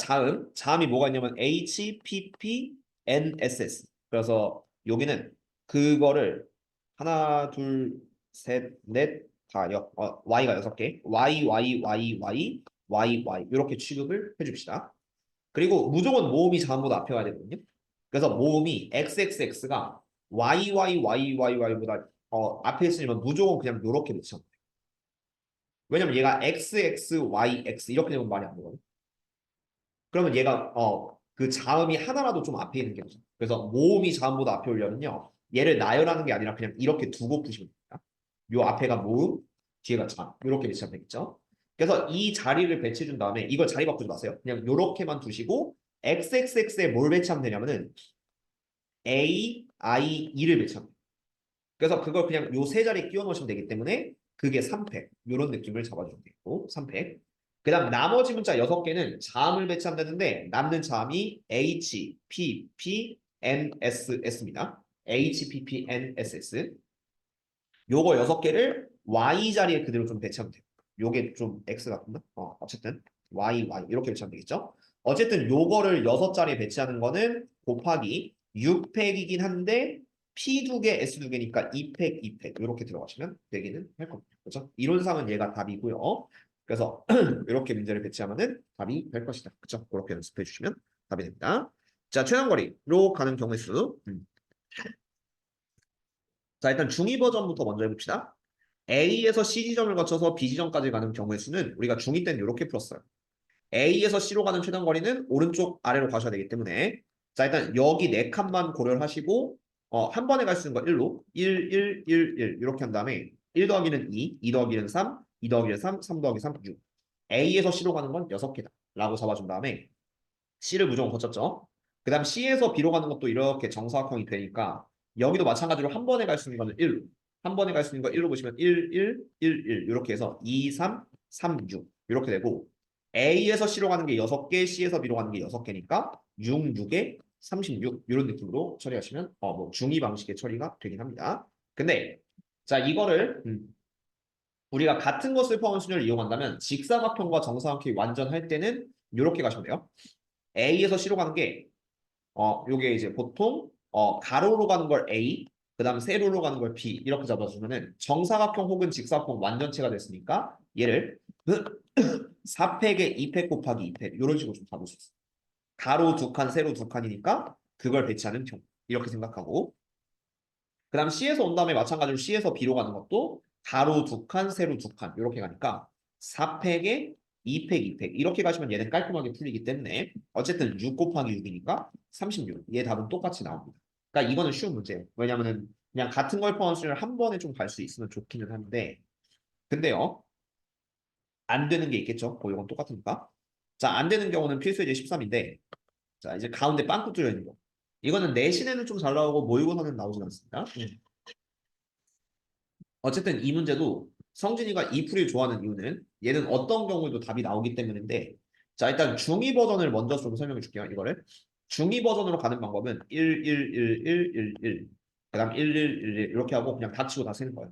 자음이 뭐가 있냐면 H, P, P, N, S, S. 그래서 여기는 그거를 하나, 둘, 셋, 넷, 다 Y가 6개. Y, Y, Y, Y, Y, Y 이렇게 취급을 해줍시다. 그리고 무조건 모음이 자음보다 앞에 와야 되거든요. 그래서 모음이 XXX가 YYYYY보다 앞에 있으면 무조건 그냥 이렇게 붙여. 왜냐면 얘가 XXYX 이렇게 되면 말이 안 되거든. 그러면 얘가 그 자음이 하나라도 좀 앞에 있는 게 없어. 그래서 모음이 자음보다 앞에 오려면요. 얘를 나열하는 게 아니라 그냥 이렇게 두고 푸시면 됩니다. 요 앞에가 모음, 뒤에가 자음. 이렇게 배치하면 되겠죠. 그래서 이 자리를 배치해 준 다음에 이걸 자리 바꾸지 마세요. 그냥 요렇게만 두시고 XXX에 뭘 배치하면 되냐면은 A, I, E를 배치하면 돼요. 그래서 그걸 그냥 요 세 자리에 끼워 넣으시면 되기 때문에 그게 3팩. 요런 느낌을 잡아주면 되고 3팩. 그 다음 나머지 문자 6개는 자음을 배치하면 되는데 남는 자음이 H, P, P, N, S, S입니다. H, P, P, N, S, S. 요거 6개를 Y 자리에 그대로 좀 배치하면 돼요. 요게 좀 X 같나? 어쨌든 Y, Y 이렇게 배치하면 되겠죠? 어쨌든 요거를 6자리에 배치하는 거는 곱하기 6팩이긴 한데 P 2개, S 2개니까 2팩, 2팩 이렇게 들어가시면 되기는 할 겁니다. 그렇죠? 이론상은 얘가 답이고요. 그래서 이렇게 문제를 배치하면은 답이 될 것이다. 그렇죠? 그렇게 연습해 주시면 답이 됩니다. 자, 최단거리로 가는 경우의 수. 자, 일단 중2 버전부터 먼저 해봅시다. A에서 C 지점을 거쳐서 B 지점까지 가는 경우의 수는 우리가 중2 때는 이렇게 풀었어요. A에서 C로 가는 최단 거리는 오른쪽 아래로 가셔야 되기 때문에 자 일단 여기 네 칸만 고려를 하시고 한 번에 갈 수 있는 거 1로 1, 1, 1, 1 이렇게 한 다음에 1 더하기는 2, 2 더하기는 3, 2 더하기는 3, 3 더하기 3, 6 A에서 C로 가는 건 6개다 라고 잡아준 다음에 C를 무조건 거쳤죠. 그 다음 C에서 B로 가는 것도 이렇게 정사각형이 되니까 여기도 마찬가지로 한 번에 갈 수 있는 거는 1로 한 번에 갈 수 있는 거 1로 보시면 1, 1, 1, 1 이렇게 해서 2, 3, 3, 6 이렇게 되고 A에서 C로 가는 게 6개, C에서 B로 가는 게 6개니까 6, 6에 36 이런 느낌으로 처리하시면 뭐 중2 방식의 처리가 되긴 합니다. 근데 자 이거를 우리가 같은 것을 포함한 순열을 이용한다면 직사각형과 정사각형이 완전할 때는 이렇게 가시면 돼요. A에서 C로 가는 게 요게 이제 보통 가로로 가는 걸 A, 그다음 세로로 가는 걸 B 이렇게 잡아주면은 정사각형 혹은 직사각형 완전체가 됐으니까 얘를 4팩에 2팩 곱하기 2팩 이런 식으로 좀 잡을 수 있어요. 가로 두 칸, 세로 두 칸이니까 그걸 배치하는 경우 이렇게 생각하고 그다음 C에서 온 다음에 마찬가지로 C에서 B로 가는 것도 가로 두 칸, 세로 두 칸 이렇게 가니까 4팩에 2팩, 2팩 이렇게 가시면 얘는 깔끔하게 풀리기 때문에 어쨌든 6 곱하기 6이니까 36. 얘 답은 똑같이 나옵니다. 그러니까 이거는 쉬운 문제예요. 왜냐면은 그냥 같은 걸 포함한 수를 한 번에 좀 갈 수 있으면 좋기는 한데 근데요. 안 되는 게 있겠죠. 이건 똑같으니까. 자, 안 되는 경우는 필수 이제 13인데 자, 이제 가운데 빵꾸 뚫려 있는 거. 이거는 내신에는 좀 잘 나오고 모의고사는 나오진 않습니다. 어쨌든 이 문제도 성진이가 이 풀이를 좋아하는 이유는 얘는 어떤 경우에도 답이 나오기 때문인데 자 일단 중2 버전을 먼저 좀 설명해 줄게요. 이거를 중2 버전으로 가는 방법은 1, 1, 1, 1, 1, 1 그다음 1, 1, 1, 1 이렇게 하고 그냥 닫히고 다 세는 거예요.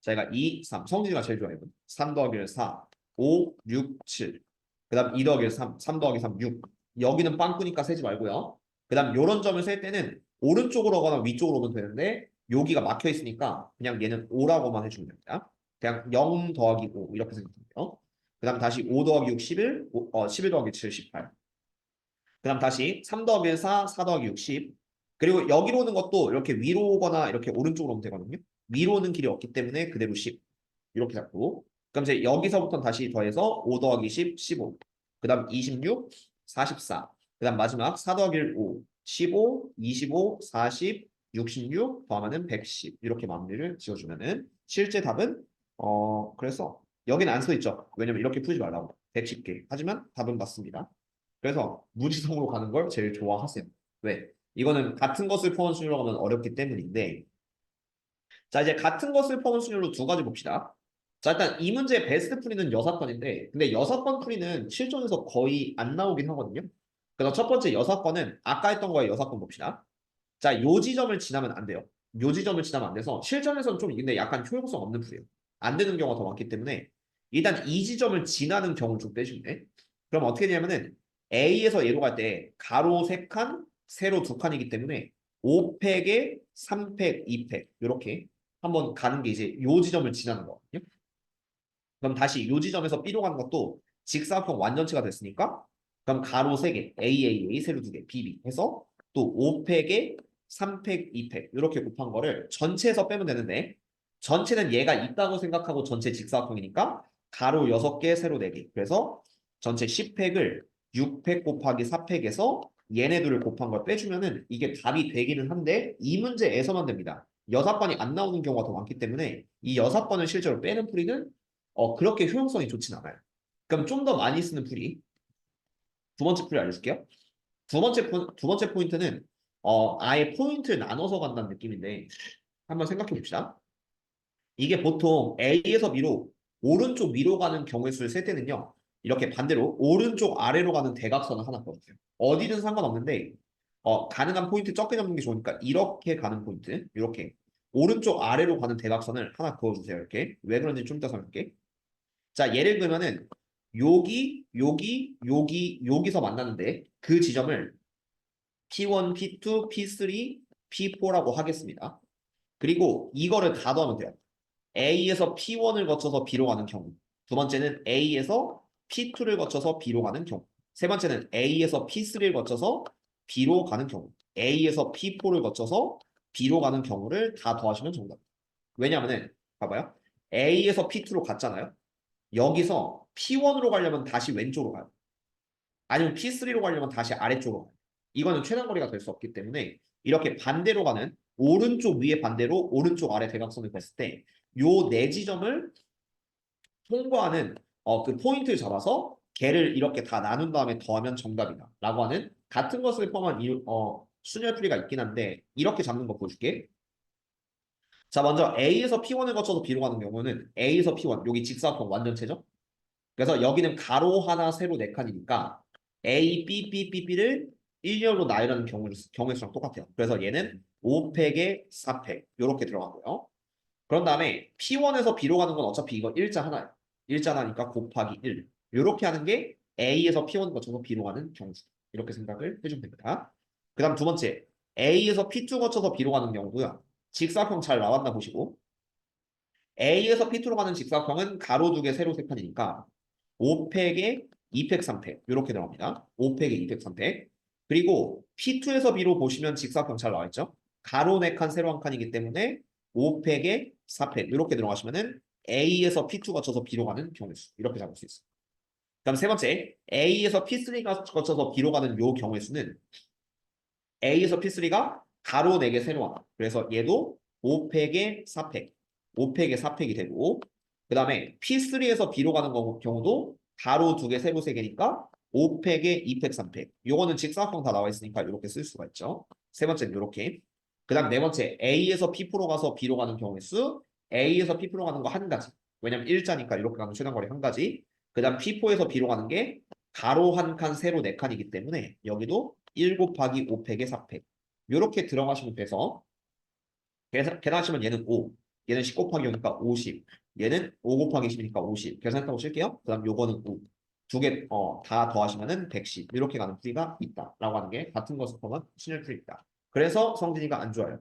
자 그러니까 2, 3 성진이가 제일 좋아해요. 3 더하기 1, 4 5, 6, 7 그다음 2 더하기 1, 3 3 더하기 3, 6 여기는 빵꾸니까 세지 말고요. 그다음 요런 점을 셀 때는 오른쪽으로 오거나 위쪽으로 오면 되는데 여기가 막혀 있으니까 그냥 얘는 5라고만 해주면 됩니다. 그냥 0 더하기 5 이렇게 생각하면 돼요. 그 다음 다시 5 더하기 6 11, 11 더하기 7 18. 그 다음 다시 3 더하기 1 4, 4 더하기 6 10. 그리고 여기로 오는 것도 이렇게 위로 오거나 이렇게 오른쪽으로 오면 되거든요. 위로 오는 길이 없기 때문에 그대로 10 이렇게 잡고 그럼 이제 여기서부터 다시 더해서 5 더하기 10, 15. 그 다음 26, 44. 그 다음 마지막 4 더하기 1, 5, 15, 25, 40, 66 더하면은 110 이렇게 마무리를 지어주면은 실제 답은 그래서 여기는 안 써 있죠. 왜냐면 이렇게 풀지 말라고 110개. 하지만 답은 맞습니다. 그래서 무지성으로 가는 걸 제일 좋아하세요. 왜? 이거는 같은 것을 포함 순위로 가면 어렵기 때문인데 자 이제 같은 것을 포함 순위로 두 가지 봅시다. 자 일단 이 문제의 베스트 풀이는 6건인데 근데 6건 풀이는 실전에서 거의 안 나오긴 하거든요. 그래서 첫 번째 6건은 아까 했던 거에 6건 봅시다. 자, 요 지점을 지나면 안 돼요. 요 지점을 지나면 안 돼서 실전에서는 좀 근데 약간 효용성 없는 풀이에요. 안 되는 경우가 더 많기 때문에 일단 이 지점을 지나는 경우를 좀 빼주면 돼. 그럼 어떻게 되냐면은 A에서 A로 갈 때 가로 3칸, 세로 2칸이기 때문에 5팩에 3팩, 2팩 이렇게 한번 가는 게 이제 요 지점을 지나는 거거든요. 그럼 다시 요 지점에서 B로 가는 것도 직사각형 완전체가 됐으니까 그럼 가로 3개, AAA 세로 2개, BB 해서 또 5팩에 3팩, 2팩 이렇게 곱한 거를 전체에서 빼면 되는데 전체는 얘가 있다고 생각하고 전체 직사각형이니까 가로 6개, 세로 4개 그래서 전체 10팩을 6팩 곱하기 4팩에서 얘네들을 곱한 걸 빼주면은 이게 답이 되기는 한데 이 문제에서만 됩니다. 6번이 안 나오는 경우가 더 많기 때문에 이 6번을 실제로 빼는 풀이는 그렇게 효용성이 좋진 않아요. 그럼 좀 더 많이 쓰는 풀이 두 번째 풀이 알려줄게요. 두 번째 포인트는 아예 포인트를 나눠서 간다는 느낌인데 한번 생각해 봅시다. 이게 보통 A에서 B로 오른쪽 위로 가는 경우의 수를 셀 때는요. 이렇게 반대로 오른쪽 아래로 가는 대각선을 하나 그어주세요. 어디든 상관없는데 가능한 포인트 적게 잡는 게 좋으니까 이렇게 가는 포인트 이렇게 오른쪽 아래로 가는 대각선을 하나 그어주세요. 이렇게 왜 그런지 좀 이따 설명할게. 자, 예를 들면은 여기서 만나는데 그 지점을 P1, P2, P3, P4라고 하겠습니다. 그리고 이거를 다 더하면 돼요. A에서 P1을 거쳐서 B로 가는 경우. 두 번째는 A에서 P2를 거쳐서 B로 가는 경우. 세 번째는 A에서 P3를 거쳐서 B로 가는 경우. A에서 P4를 거쳐서 B로 가는 경우를 다 더하시면 정답. 왜냐하면은 봐봐요. A에서 P2로 갔잖아요. 여기서 P1으로 가려면 다시 왼쪽으로 가요. 아니면 P3로 가려면 다시 아래쪽으로 가요. 이거는 최단거리가 될 수 없기 때문에 이렇게 반대로 가는 오른쪽 위에 반대로 오른쪽 아래 대각선을 뺐을 때 요 네 지점을 통과하는 그 포인트를 잡아서 걔를 이렇게 다 나눈 다음에 더하면 정답이다 라고 하는 같은 것을 포함한 순열풀이가 있긴 한데 이렇게 잡는 거 보여줄게. 자, 먼저 A에서 P1을 거쳐서 B로 가는 경우는 A에서 P1 여기 직사각형 완전체죠. 그래서 여기는 가로 하나 세로 네 칸이니까 A, B, B, B, B를 1열로 나열하는 경우의 수랑 똑같아요. 그래서 얘는 5팩에 4팩 이렇게 들어가고요. 그런 다음에 P1에서 B로 가는 건 어차피 이거 일자 하나예요. 일자 하나니까 곱하기 1. 이렇게 하는 게 A에서 P1 거쳐서 B로 가는 경우수. 이렇게 생각을 해주면 됩니다. 그 다음 두 번째, A에서 P2 거쳐서 B로 가는 경우도요. 직사각형 잘 나왔나 보시고 A에서 P2로 가는 직사각형은 가로 두 개, 세로 세 칸이니까 5팩에 2팩, 3팩 이렇게 들어갑니다. 5팩에 2팩, 3팩. 그리고 P2에서 B로 보시면 직사각형 잘 나와있죠. 가로 4칸, 세로 1칸이기 때문에 5팩에 4팩 이렇게 들어가시면은 A에서 P2 거쳐서 B로 가는 경우의 수 이렇게 잡을 수 있어요. 그다음 세 번째 A에서 P3가 거쳐서 B로 가는 요 경우의 수는 A에서 P3가 가로 4개, 세로 하나. 그래서 얘도 5팩에 4팩 5팩에 4팩이 되고 그 다음에 P3에서 B로 가는 경우도 가로 2개, 세로 3개니까 5팩에 2팩, 3팩. 요거는 직사각형 다 나와 있으니까 이렇게 쓸 수가 있죠. 세 번째는 이렇게. 그 다음 네 번째 A에서 P4로 가서 B로 가는 경우의 수 A에서 P4로 가는 거 한 가지. 왜냐면 일자니까 이렇게 가는 최단거리 한 가지. 그 다음 P4에서 B로 가는 게 가로 한 칸, 세로 네 칸이기 때문에 여기도 1 곱하기 5팩에 4팩. 이렇게 들어가시면 돼서 계산하시면 얘는 5, 얘는 10 곱하기 5니까 50, 얘는 5 곱하기 10이니까 50. 계산했다고 칠게요. 그 다음 요거는 5. 두 개 다 더하시면은 110. 이렇게 가는 풀이가 있다라고 하는 게 같은 것을 포함한 순열풀이다. 그래서 성진이가 안 좋아요.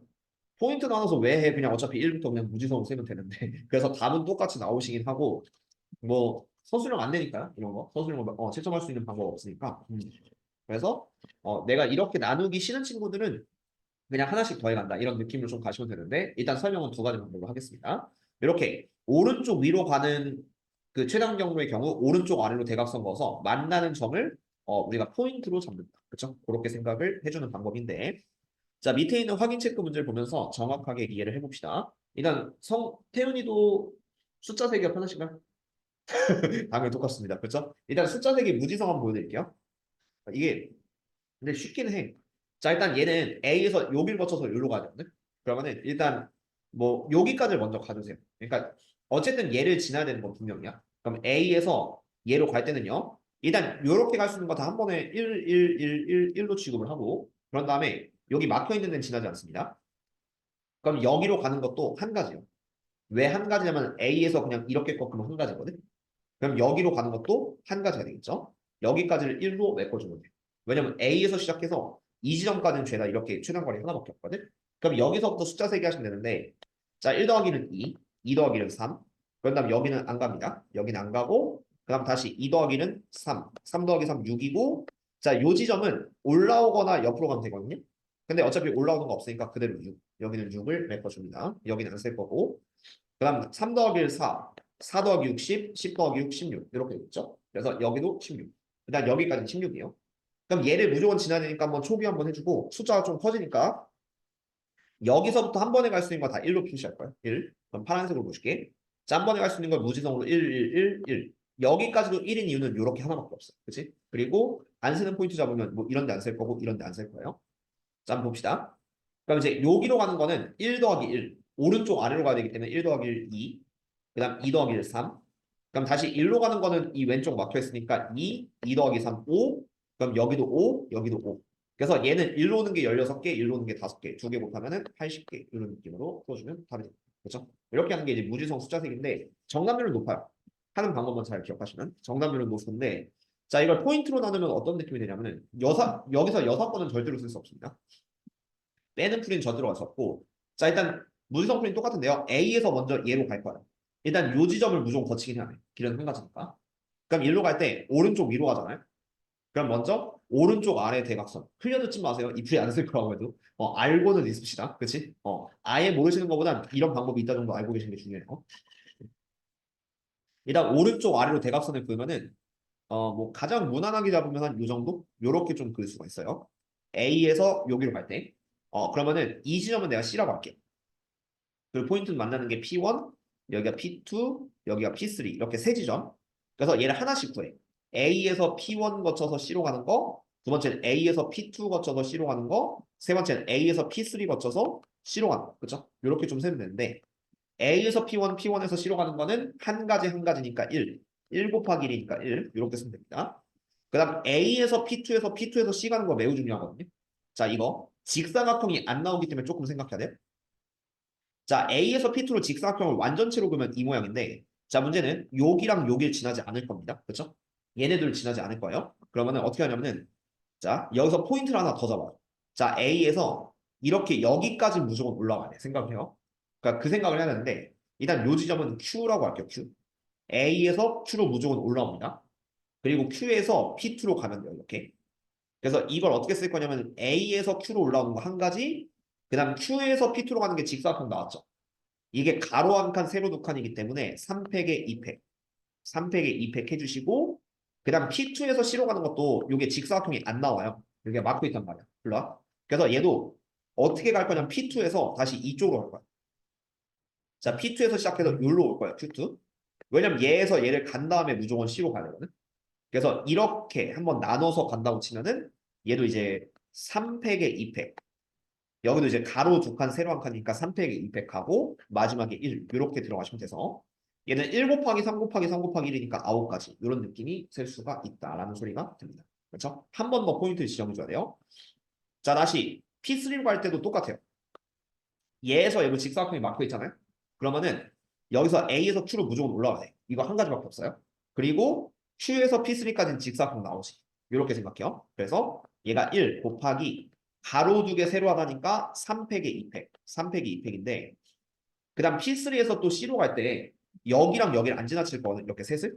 포인트 나눠서 왜 해? 그냥 어차피 1부터 그냥 무지성으로 쓰면 되는데. 그래서 답은 똑같이 나오시긴 하고 뭐 서술형 안 되니까요. 이런 거. 서술형 채점할 수 있는 방법 없으니까. 그래서 내가 이렇게 나누기 싫은 친구들은 그냥 하나씩 더해간다 이런 느낌으로 좀 가시면 되는데 일단 설명은 두 가지 방법으로 하겠습니다. 이렇게 오른쪽 위로 가는 그 최단 경로의 경우 오른쪽 아래로 대각선 그어서 만나는 점을 우리가 포인트로 잡는다. 그렇죠? 그렇게 생각을 해주는 방법인데 자 밑에 있는 확인 체크 문제를 보면서 정확하게 이해를 해봅시다. 일단 태훈이도 숫자 세기가 편하신가요? 당연히 똑같습니다. 그렇죠? 일단 숫자 세기 무지성 한번 보여드릴게요. 이게 근데 쉽긴 해. 자, 일단 얘는 A에서 여기를 거쳐서 여기로 가야 되거든. 그러면은 일단 뭐 여기까지 먼저 가주세요. 그러니까 어쨌든 얘를 지나야 되는 건 분명이야. 그럼 A에서 얘로 갈 때는요. 일단 요렇게 갈 수 있는 거 다 한 번에 1로 취급을 하고 그런 다음에 여기 막혀 있는 데는 지나지 않습니다. 그럼 여기로 가는 것도 한 가지요. 왜 한 가지냐면 A에서 그냥 이렇게 꺾으면 한 가지거든. 그럼 여기로 가는 것도 한 가지가 되겠죠. 여기까지를 1로 메꿔주면 돼요. 왜냐면 A에서 시작해서 이 지점까지는 죄다 이렇게 최단거리 하나밖에 없거든. 그럼 여기서부터 숫자 세기 하시면 되는데 자 1 더하기는 2, 2 더하기는 3. 그런 다음 여기는 안 갑니다. 여기는 안 가고 그 다음 다시 2 더하기는 3, 3 더하기 3, 6이고 자 요 지점은 올라오거나 옆으로 가면 되거든요. 근데 어차피 올라오는 거 없으니까 그대로 6. 여기는 6을 메꿔줍니다. 여기는 안 쓸 거고 그 다음 3 더하기 4, 4 더하기 6, 10, 10 더하기 6, 16 이렇게 됐죠. 그래서 여기도 16. 일단 여기까지는 16이에요. 그럼 얘를 무조건 지나야 되니까 한번 초기 한번 해주고 숫자가 좀 커지니까 여기서부터 한 번에 갈 수 있는 거 다 1로 표시할 거야. 1. 그럼 파란색으로 보실게. 자, 한 번에 갈 수 있는 걸 무지성으로 1, 1, 1, 1. 여기까지도 1인 이유는 이렇게 하나밖에 없어. 그치? 그리고 안 쓰는 포인트 잡으면 뭐 이런 데 안 쓸 거고 이런 데 안 쓸 거예요. 자, 한번 봅시다. 그럼 이제 여기로 가는 거는 1 더하기 1. 오른쪽 아래로 가야 되기 때문에 1 더하기 1, 2. 그 다음 2 더하기 1, 3. 그럼 다시 1로 가는 거는 이 왼쪽 막혀 있으니까 2, 2 더하기 3, 5. 그럼 여기도 5, 여기도 5. 그래서 얘는 1로 오는 게 16개, 1로 오는 게 5개. 두 개 곱하면은 80개. 이런 느낌으로 풀어주면 답이 됩니다. 그렇죠? 이렇게 하는 게 이제 무지성 숫자색인데 정답률은 높아요. 하는 방법만 잘 기억하시면 정답률은 높은데 자 이걸 포인트로 나누면 어떤 느낌이 되냐면은 여기서 6번은 절대로 쓸 수 없습니다. 빼는 풀이는 저 들어갔었고 자 일단 무지성 풀이는 똑같은데요. A에서 먼저 얘로 갈 거야. 일단 요 지점을 무조건 거치긴 해야 돼. 길은 한 가지니까. 그럼 일로 갈 때 오른쪽 위로 가잖아요. 그럼 먼저 오른쪽 아래 대각선. 흘려듣지 마세요. 이 풀이 안 쓸 거라고 해도. 알고는 있읍시다. 그치? 아예 모르시는 것보단 이런 방법이 있다 정도 알고 계시는 게 중요해요. 일단 오른쪽 아래로 대각선을 그으면은 뭐 가장 무난하게 잡으면 한 요 정도? 요렇게 좀 그을 수가 있어요. A에서 여기로 갈 때. 그러면은 이 지점은 내가 C라고 할게. 그리고 포인트는 만나는 게 P1, 여기가 P2, 여기가 P3 이렇게 세 지점. 그래서 얘를 하나씩 구해. A에서 P1 거쳐서 C로 가는 거, 두 번째는 A에서 P2 거쳐서 C로 가는 거, 세 번째는 A에서 P3 거쳐서 C로 가는 거. 그쵸? 이렇게 좀 세면 되는데 A에서 P1, P1에서 C로 가는 거는 한 가지 한 가지니까 1. 1 곱하기 1이니까 1. 이렇게 쓰면 됩니다. 그 다음 A에서 P2에서 C 가는 거 매우 중요하거든요. 자, 이거 직사각형이 안 나오기 때문에 조금 생각해야 돼요. 자, A에서 P2로 직사각형을 완전체로 그으면 이 모양인데 자, 문제는 여기랑 여기를 지나지 않을 겁니다. 그렇죠? 얘네들 지나지 않을 거예요. 그러면은 어떻게 하냐면은 자, 여기서 포인트를 하나 더 잡아요. 자, A에서 이렇게 여기까지 무조건 올라가야 돼. 생각해요. 그러니까 그 생각을 해야 되는데 일단 요 지점은 Q라고 할게요. Q. A에서 Q로 무조건 올라옵니다. 그리고 Q에서 P2로 가면 돼요. 이렇게. 그래서 이걸 어떻게 쓸 거냐면 A에서 Q로 올라오는 거 한 가지, 그 다음 Q에서 P2로 가는 게 직사각형 나왔죠. 이게 가로 한 칸, 세로 두 칸이기 때문에 3팩에 2팩, 3팩에 2팩 해주시고 그 다음 P2에서 C로 가는 것도 이게 직사각형이 안 나와요. 이게 막혀 있단 말이야. 몰라? 그래서 얘도 어떻게 갈 거냐면 P2에서 다시 이쪽으로 갈 거야. 자, P2에서 시작해서 여기로 올 거야, Q2. 왜냐면 얘에서 얘를 간 다음에 무조건 C로 가야 되거든. 그래서 이렇게 한번 나눠서 간다고 치면은 얘도 이제 3팩에 2팩. 여기도 이제 가로 두 칸, 세로 한 칸이니까 3팩에 2팩 하고 마지막에 1 이렇게 들어가시면 돼서 얘는 1 곱하기 3 곱하기 3 곱하기 1이니까 9가지 이런 느낌이 셀 수가 있다라는 소리가 됩니다. 그렇죠? 한 번 더 포인트를 지정해줘야 돼요. 자, 다시 P3로 갈 때도 똑같아요. 얘에서 얘로 직사각형이 막혀 있잖아요. 그러면은 여기서 A에서 Q로 무조건 올라와야 돼. 이거 한 가지밖에 없어요. 그리고 Q에서 P3까지는 직사각형 나오지. 이렇게 생각해요. 그래서 얘가 1 곱하기 가로 두 개 세로 하나니까 3팩에 2팩. 3팩이 2팩인데 그 다음 P3에서 또 C로 갈 때 여기랑 여기를 안 지나칠 거거든. 이렇게 셋을.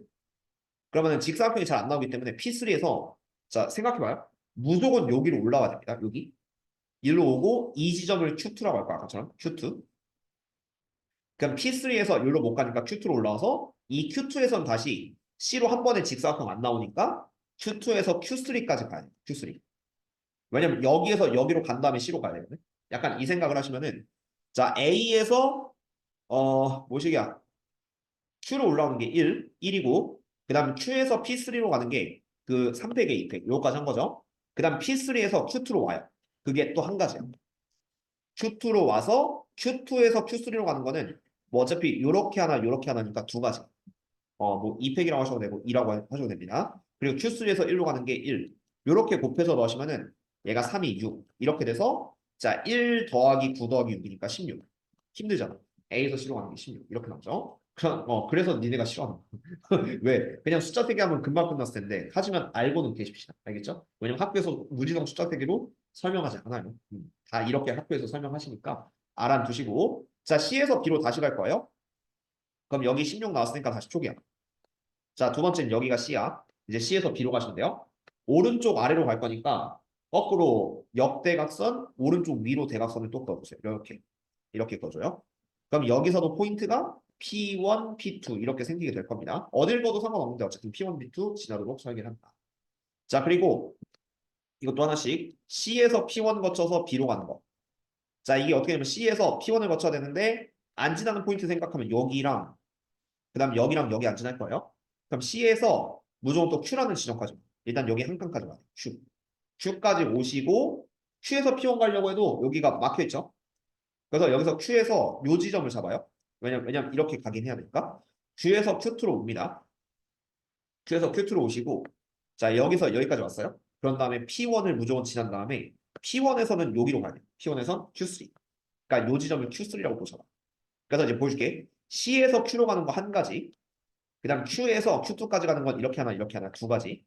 그러면은 직사각형이 잘 안 나오기 때문에 P3에서 자 생각해봐요. 무조건 여기로 올라와야 됩니다. 여기. 일로 오고 이 지점을 Q2라고 할 거야. 아까처럼 Q2. 그럼 P3에서 여기로 못 가니까 Q2로 올라와서 이 Q2에서는 다시 C로 한 번에 직사각형 안 나오니까 Q2에서 Q3까지 가야 돼. Q3. 왜냐면 여기에서 여기로 간 다음에 C로 가야 되거든. 약간 이 생각을 하시면은 자 A에서 뭐시기야 Q로 올라오는 게 1, 1이고 그 다음 Q에서 P3로 가는 게 그 3팩에 2팩 요거까지 한 거죠. 그 다음 P3에서 Q2로 와요. 그게 또 한 가지야. Q2로 와서 Q2에서 Q3로 가는 거는 뭐 어차피 요렇게 하나 요렇게 하나니까 두 가지. 뭐 2팩이라고 하셔도 되고 2라고 하셔도 됩니다. 그리고 Q3에서 1로 가는 게 1. 요렇게 곱해서 넣으시면은 얘가 3이 6. 이렇게 돼서 자, 1 더하기 9 더하기 6이니까 16. 힘들잖아. A에서 C로 가는 게 16. 이렇게 나오죠. 그래서 니네가 싫어하는 거야. 왜? 그냥 숫자 세기 하면 금방 끝났을 텐데 하지만 알고는 계십시다. 알겠죠? 왜냐면 학교에서 무지성 숫자 세기로 설명하지 않아요. 다 이렇게 학교에서 설명하시니까 알아두시고 자, C에서 B로 다시 갈 거예요. 그럼 여기 16 나왔으니까 다시 초기화. 자, 두 번째는 여기가 C야. 이제 C에서 B로 가시면 돼요. 오른쪽 아래로 갈 거니까 거꾸로 역대각선, 오른쪽 위로 대각선을 또 그어주세요. 이렇게 그어줘요. 그럼 여기서도 포인트가 P1, P2 이렇게 생기게 될 겁니다. 어딜 봐도 상관없는데 어쨌든 P1, P2 지나도록 설계를 한다. 자, 그리고 이것도 하나씩 C에서 P1 거쳐서 B로 가는 거. 자, 이게 어떻게 되면 C에서 P1을 거쳐야 되는데 안 지나는 포인트 생각하면 여기랑 그다음 여기랑 여기 안 지날 거예요. 그럼 C에서 무조건 또 Q라는 지점까지 일단 여기 한 칸까지 와요. Q. Q까지 오시고 Q에서 P1 가려고 해도 여기가 막혀 있죠. 그래서 여기서 Q에서 요 지점을 잡아요. 왜냐면 이렇게 가긴 해야 되니까. Q에서 Q2로 옵니다. Q에서 Q2로 오시고 자 여기서 여기까지 왔어요. 그런 다음에 P1을 무조건 지난 다음에 P1에서는 여기로 가야 돼요. P1에서 Q3. 그러니까 요 지점을 Q3라고 또 잡아. 그래서 이제 보여줄게. C에서 Q로 가는 거 한 가지. 그 다음 Q에서 Q2까지 가는 건 이렇게 하나 두 가지.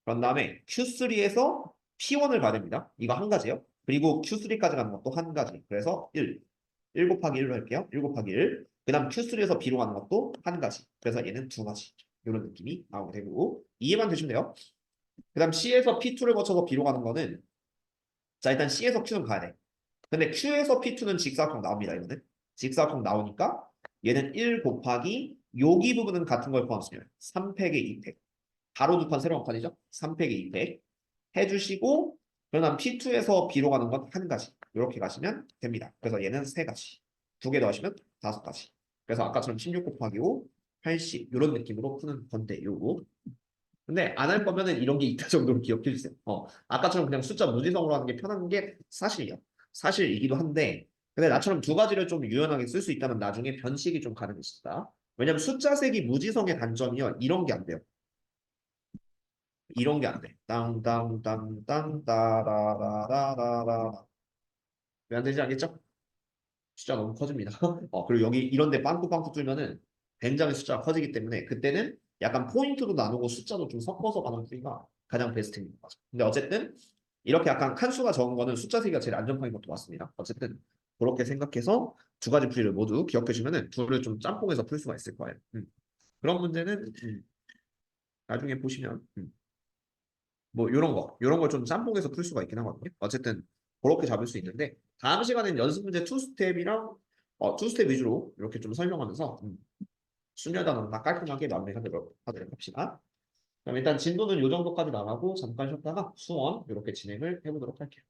그런 다음에 Q3에서 P1을 봐야 됩니다. 이거 한 가지요. 그리고 Q3까지 가는 것도 한 가지. 그래서 1. 1 곱하기 1로 할게요. 1 곱하기 1. 그 다음 Q3에서 B로 가는 것도 한 가지. 그래서 얘는 두 가지. 이런 느낌이 나오게 되고 이해만 되시면 돼요. 그 다음 C에서 P2를 거쳐서 B로 가는 거는 자 일단 C에서 Q는 가야 돼. 근데 Q에서 P2는 직사각형 나옵니다. 이거는. 직사각형 나오니까 얘는 1 곱하기 여기 부분은 같은 걸 포함시켜요. 3팩에 2팩. 바로 두 판 새로운 판이죠. 3팩에 2팩 해주시고 그다음 P2에서 B로 가는 건 한 가지. 이렇게 가시면 됩니다. 그래서 얘는 세 가지. 두 개 더하시면 다섯 가지. 그래서 아까처럼 16 곱하기 5, 80 이런 느낌으로 푸는 건데요. 근데 안 할 거면은 이런 게 있다 정도로 기억해 주세요. 아까처럼 그냥 숫자 무지성으로 하는 게 편한 게 사실이에요. 사실이기도 한데, 근데 나처럼 두 가지를 좀 유연하게 쓸 수 있다면 나중에 변식이 좀 가능해진다. 왜냐면 숫자 세기 무지성의 단점이요. 이런 게 안 돼요. 이런 게 안 돼. 땅땅땅땅 따라라라라라. 왜 안 되지 알겠죠? 숫자 너무 커집니다. 그리고 여기 이런데 빵꾸빵꾸 뚫면은 굉장히 숫자가 커지기 때문에 그때는 약간 포인트도 나누고 숫자도 좀 섞어서 가는 풀이가 가장 베스트입니다. 근데 어쨌든 이렇게 약간 칸수가 적은 거는 숫자 세기가 제일 안전판인 것도 맞습니다. 어쨌든 그렇게 생각해서 두 가지 풀이를 모두 기억해 주면은 둘을 좀 짬뽕해서 풀 수가 있을 거예요. 그런 문제는 나중에 보시면 뭐 이런 걸 좀 짬뽕해서 풀 수가 있긴 하거든요. 어쨌든 그렇게 잡을 수 있는데 다음 시간엔 연습 문제 투스텝이랑 투스텝 위주로 이렇게 좀 설명하면서 순열 단어나 깔끔하게 마무리하도록 합시다. 그럼 일단 진도는 이 정도까지 나가고 잠깐 쉬었다가 수원 이렇게 진행을 해보도록 할게요.